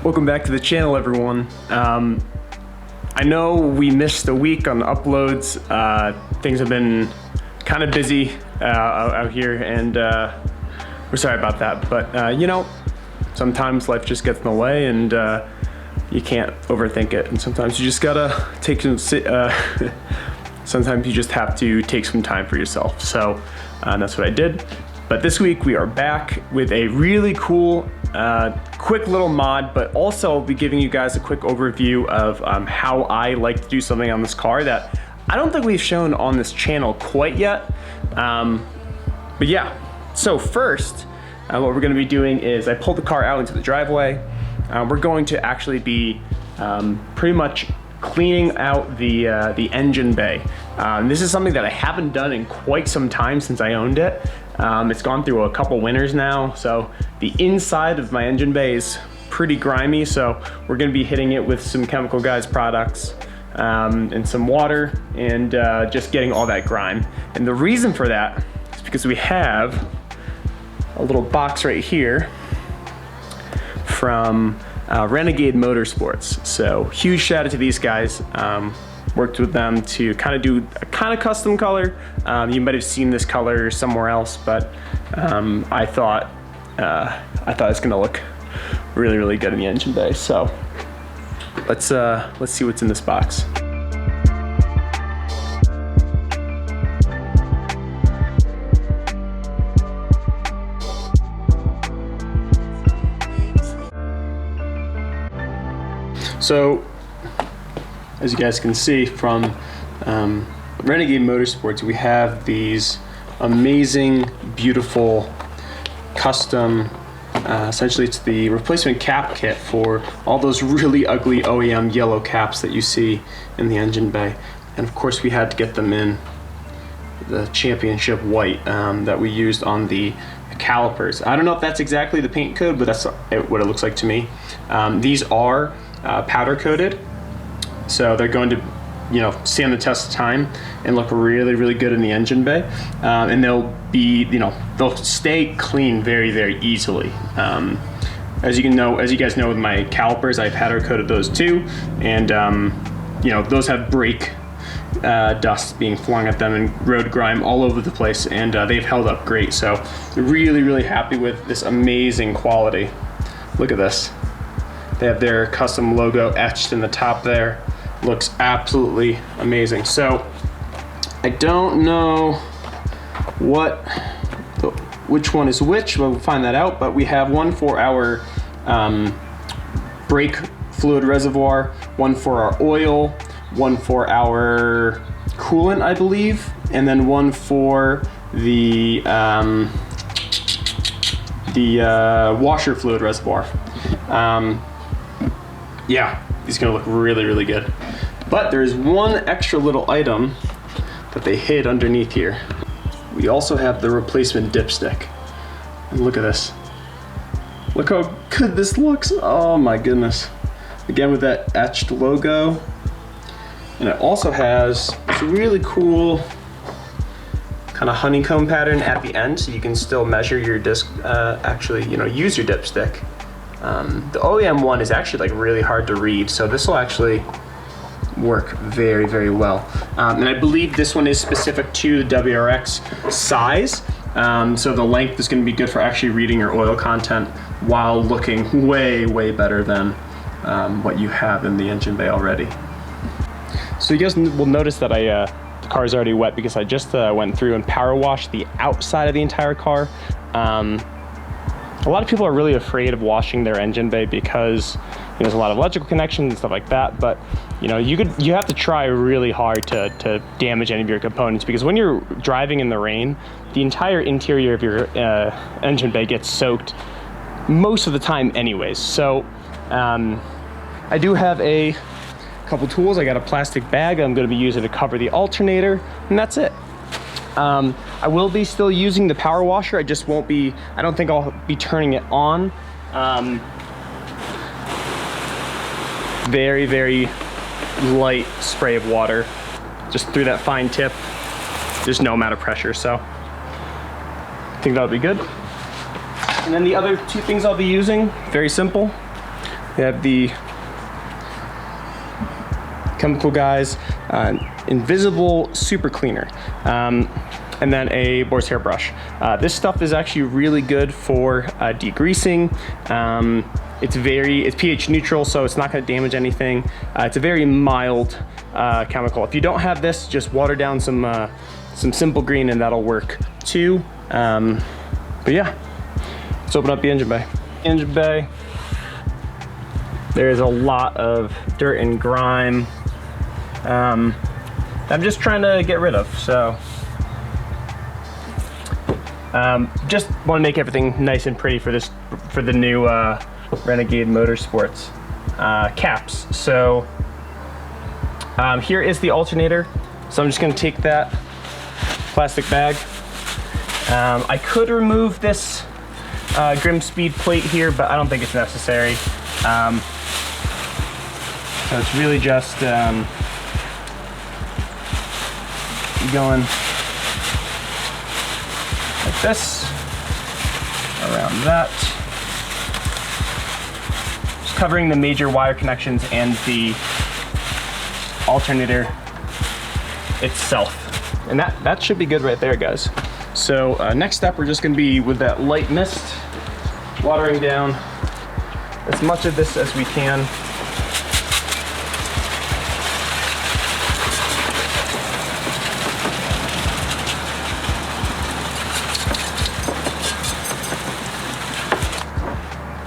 Welcome back to the channel, everyone. I know we missed a week on uploads. Things have been kind of busy out here, and we're sorry about that. But you know, sometimes life just gets in the way, and you can't overthink it. And sometimes you just gotta take some. Sometimes you just have to take some time for yourself. So that's what I did. But this week we are back with a really cool, quick little mod, but also I'll be giving you guys a quick overview of how I like to do something on this car that I don't think we've shown on this channel quite yet. But yeah, so first, what we're gonna be doing is I pulled the car out into the driveway. We're going to actually be pretty much cleaning out the engine bay. This is something that I haven't done in quite some time since I owned it. It's gone through a couple winters now, so the inside of my engine bay is pretty grimy, so we're gonna be hitting it with some Chemical Guys products and some water, and just getting all that grime. And the reason for that is because we have a little box right here from Renegade Motorsports. So huge shout out to these guys. Worked with them to kind of do a kind of custom color. You might have seen this color somewhere else, but I thought it's gonna look really, really good in the engine bay. So let's see what's in this box. So, as you guys can see from Renegade Motorsports, we have these amazing, beautiful, custom, essentially it's the replacement cap kit for all those really ugly OEM yellow caps that you see in the engine bay. And of course we had to get them in the championship white that we used on the calipers. I don't know if that's exactly the paint code, but that's what it looks like to me. These are powder coated, so they're going to, you know, stand the test of time and look really, really good in the engine bay, and they'll be, you know, they'll stay clean very, very easily. As you guys know, with my calipers, I powder coated those too, and you know, those have brake dust being flung at them and road grime all over the place, and they've held up great. So really, really happy with this amazing quality. Look at this. They have their custom logo etched in the top there. Looks absolutely amazing. So I don't know which one is which, but we'll find that out. But we have one for our brake fluid reservoir, one for our oil, one for our coolant, I believe, and then one for the washer fluid reservoir. Yeah, he's gonna look really, really good. But there's one extra little item that they hid underneath here. We also have the replacement dipstick. And look at this. Look how good this looks. Oh my goodness. Again, with that etched logo. And it also has this really cool kind of honeycomb pattern at the end, so you can still measure your disc, actually, you know, use your dipstick. The OEM one is actually like really hard to read, so this will actually work very, very well. And I believe this one is specific to the WRX size, so the length is going to be good for actually reading your oil content while looking way, way better than what you have in the engine bay already. So you guys will notice that the car is already wet because I just went through and power washed the outside of the entire car. A lot of people are really afraid of washing their engine bay because, you know, there's a lot of electrical connections and stuff like that, but you know, you have to try really hard to damage any of your components, because when you're driving in the rain, the entire interior of your engine bay gets soaked most of the time anyways. So I do have a couple tools. I got a plastic bag I'm going to be using to cover the alternator, and that's it. I will be still using the power washer. I don't think I'll be turning it on. Very, very light spray of water, just through that fine tip. There's no amount of pressure, so I think that'll be good. And then the other two things I'll be using, very simple. We have the Chemical Guys Invisible Super Cleaner, and then a boar's hair brush. This stuff is actually really good for degreasing. It's pH neutral, so it's not going to damage anything. It's a very mild chemical. If you don't have this, just water down some Simple Green and that'll work too. But yeah, let's open up the engine bay. Engine bay. There's a lot of dirt and grime. I'm just trying to get rid of, so just want to make everything nice and pretty for the new Renegade Motorsports caps. So here is the alternator. So I'm just going to take that plastic bag. I could remove this Grim Speed plate here, but I don't think it's necessary. So it's really just going like this, around that. Just covering the major wire connections and the alternator itself. And that should be good right there, guys. So next step, we're just gonna be with that light mist, watering down as much of this as we can.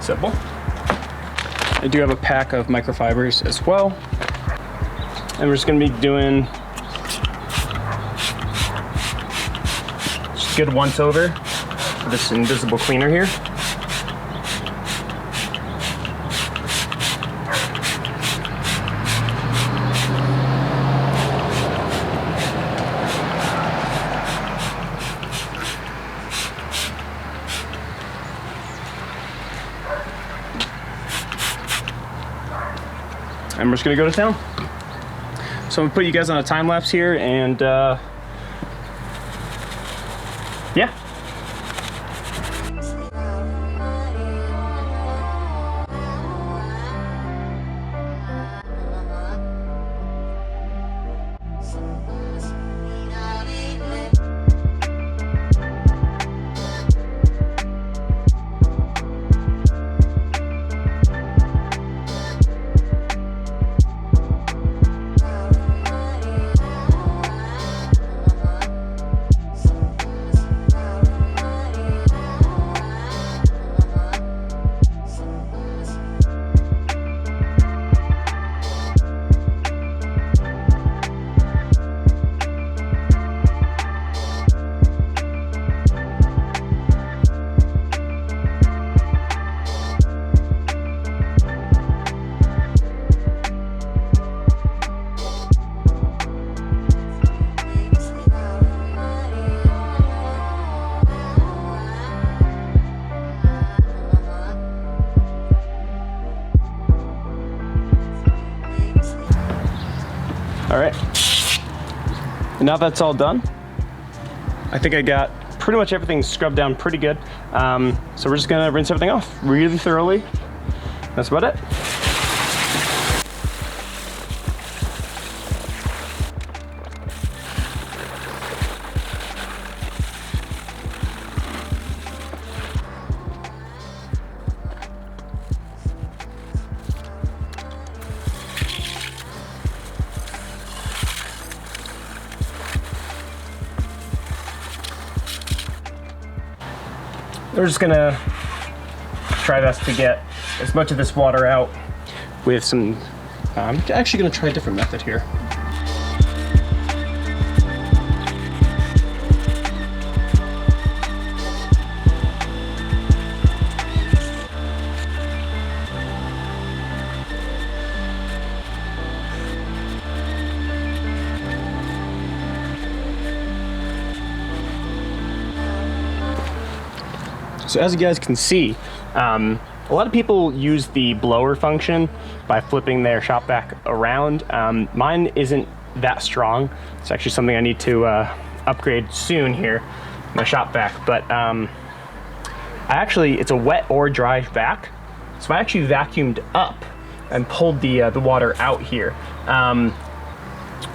Simple. I do have a pack of microfibers as well. And we're just gonna be doing just a good once over for this invisible cleaner here. And we're just gonna go to town. So I'm gonna put you guys on a time lapse here, and yeah. All right, and now that's all done, I think I got pretty much everything scrubbed down pretty good. So we're just gonna rinse everything off really thoroughly. That's about it. We're just gonna try best to get as much of this water out with some, I'm actually gonna try a different method here. So as you guys can see, a lot of people use the blower function by flipping their shop vac around. Mine isn't that strong. It's actually something I need to upgrade soon here, my shop vac. But it's a wet or dry vac. So I actually vacuumed up and pulled the water out here,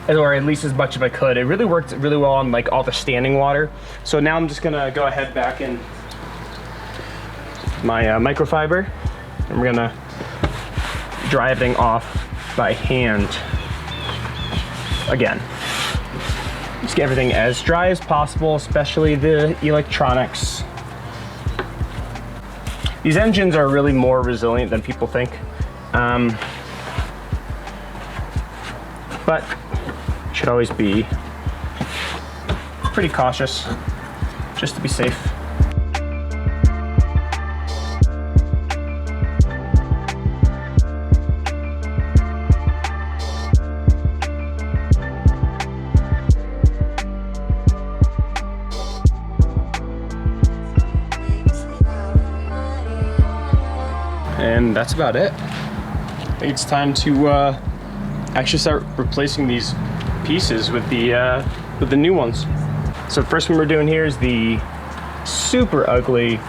or at least as much as I could. It really worked really well on like all the standing water. So now I'm just gonna go ahead back in my microfiber, and we're gonna dry everything off by hand again. Just get everything as dry as possible, especially the electronics. These engines are really more resilient than people think. But you should always be pretty cautious, just to be safe. And that's about it. I think it's time to actually start replacing these pieces with the new ones. So the first one we're doing here is the super ugly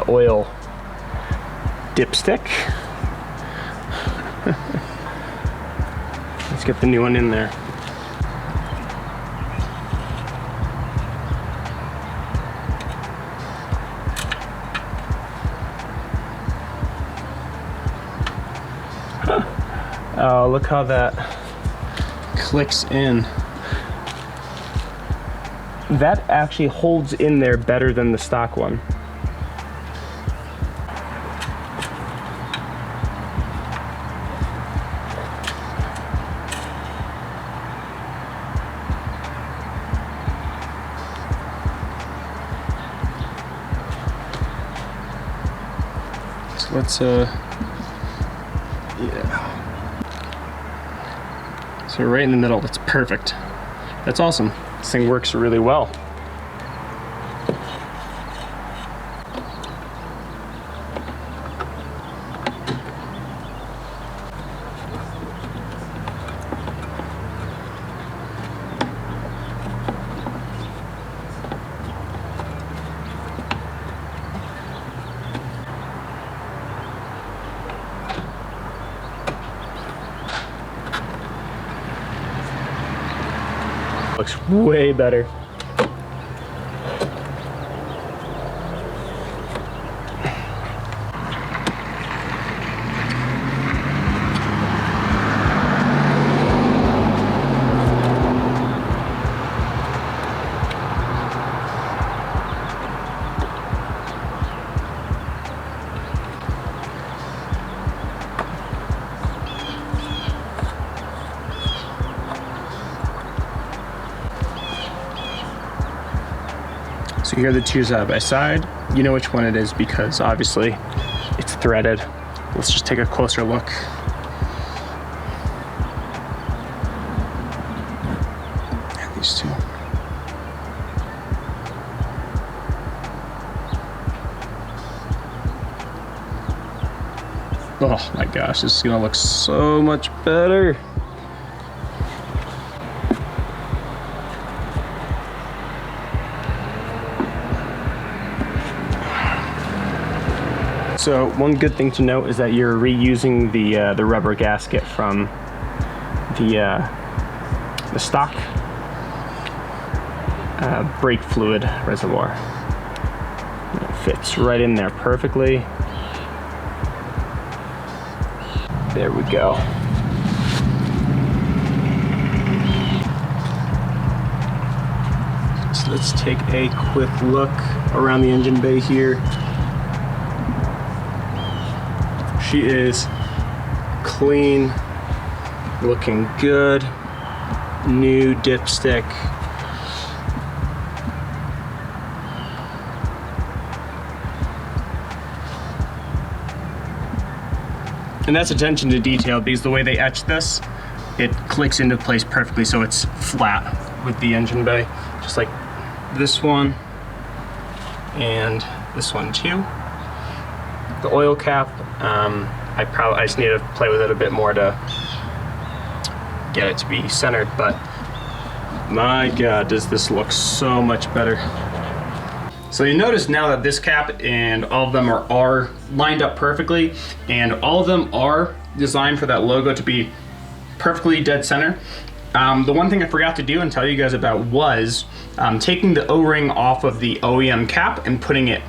oil dipstick. Let's get the new one in there. Oh, look how that clicks in. That actually holds in there better than the stock one. So let's yeah. So right in the middle, that's perfect. That's awesome. This thing works really well. Looks way better. So here are the two side by side. You know which one it is because obviously it's threaded. Let's just take a closer look. At these two. Oh my gosh, this is gonna look so much better. So one good thing to note is that you're reusing the rubber gasket from the stock brake fluid reservoir. It fits right in there perfectly. There we go. So let's take a quick look around the engine bay here. She is clean, looking good, new dipstick. And that's attention to detail because the way they etch this, it clicks into place perfectly so it's flat with the engine bay, just like this one and this one too. The oil cap, I just need to play with it a bit more to get it to be centered, but my God, does this look so much better. So you notice now that this cap and all of them are lined up perfectly, and all of them are designed for that logo to be perfectly dead center. The one thing I forgot to do and tell you guys about was taking the O-ring off of the OEM cap and putting it,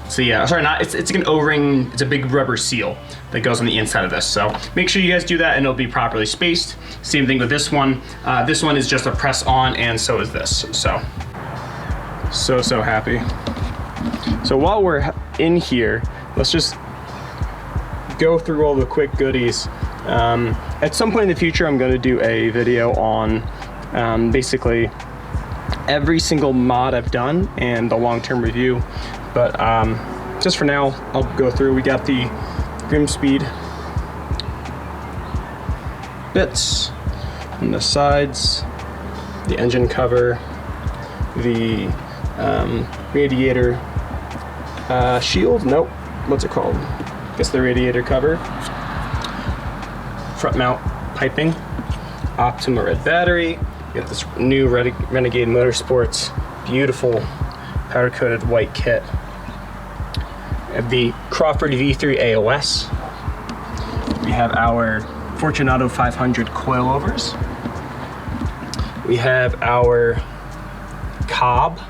so yeah, sorry, it's like an O-ring, it's a big rubber seal that goes on the inside of this. So make sure you guys do that and it'll be properly spaced. Same thing with this one. This one is just a press on, and so is this. So happy. So while we're in here, let's just go through all the quick goodies. At some point in the future, I'm going to do a video on basically every single mod I've done and the long-term review. But just for now, I'll go through. We got the Grimspeed bits on the sides, the engine cover, the radiator shield. Nope, what's it called? I guess the radiator cover. Front mount piping, Optima red battery. We got this new Renegade Motorsports beautiful powder coated white kit. We have the Crawford V3 AOS. We have our Fortunato 500 coilovers. We have our Cobb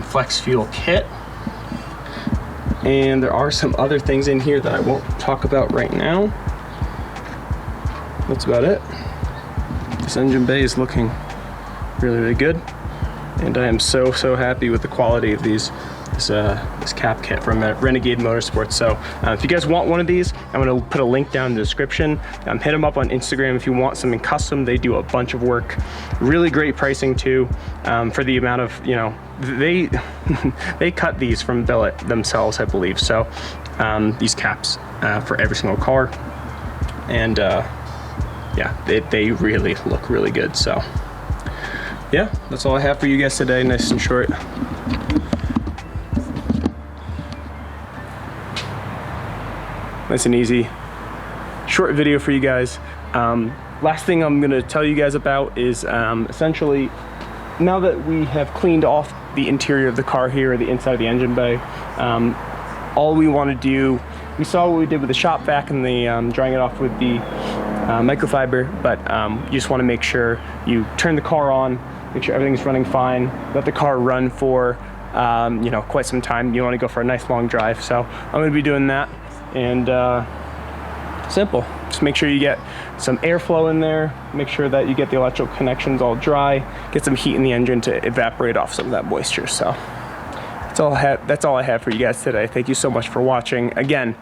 flex fuel kit. And there are some other things in here that I won't talk about right now. That's about it. This engine bay is looking really good, and I am so happy with the quality of this cap kit from Renegade Motorsports. So if you guys want one of these, I'm going to put a link down in the description. Hit them up on Instagram if you want something custom. They do a bunch of work, really great pricing too, for the amount of, you know, they cut these from billet themselves, I believe. So these caps for every single car, and yeah, they really look really good. So yeah, that's all I have for you guys today. Nice and short. Nice and easy. Short video for you guys. Last thing I'm gonna tell you guys about is essentially, now that we have cleaned off the interior of the car here, or the inside of the engine bay, all we wanna do, we saw what we did with the shop vac and the drying it off with the microfiber, but you just want to make sure you turn the car on, make sure everything's running fine, let the car run for you know, quite some time. You want to go for a nice long drive, so I'm going to be doing that. And simple, just make sure you get some airflow in there, make sure that you get the electrical connections all dry, get some heat in the engine to evaporate off some of that moisture. So that's all I have for you guys today. Thank you so much for watching. Again,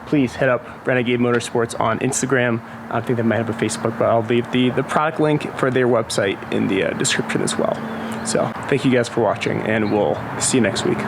please hit up Renegade Motorsports on Instagram. I think they might have a Facebook, but I'll leave the product link for their website in the description as well. So thank you guys for watching, and we'll see you next week.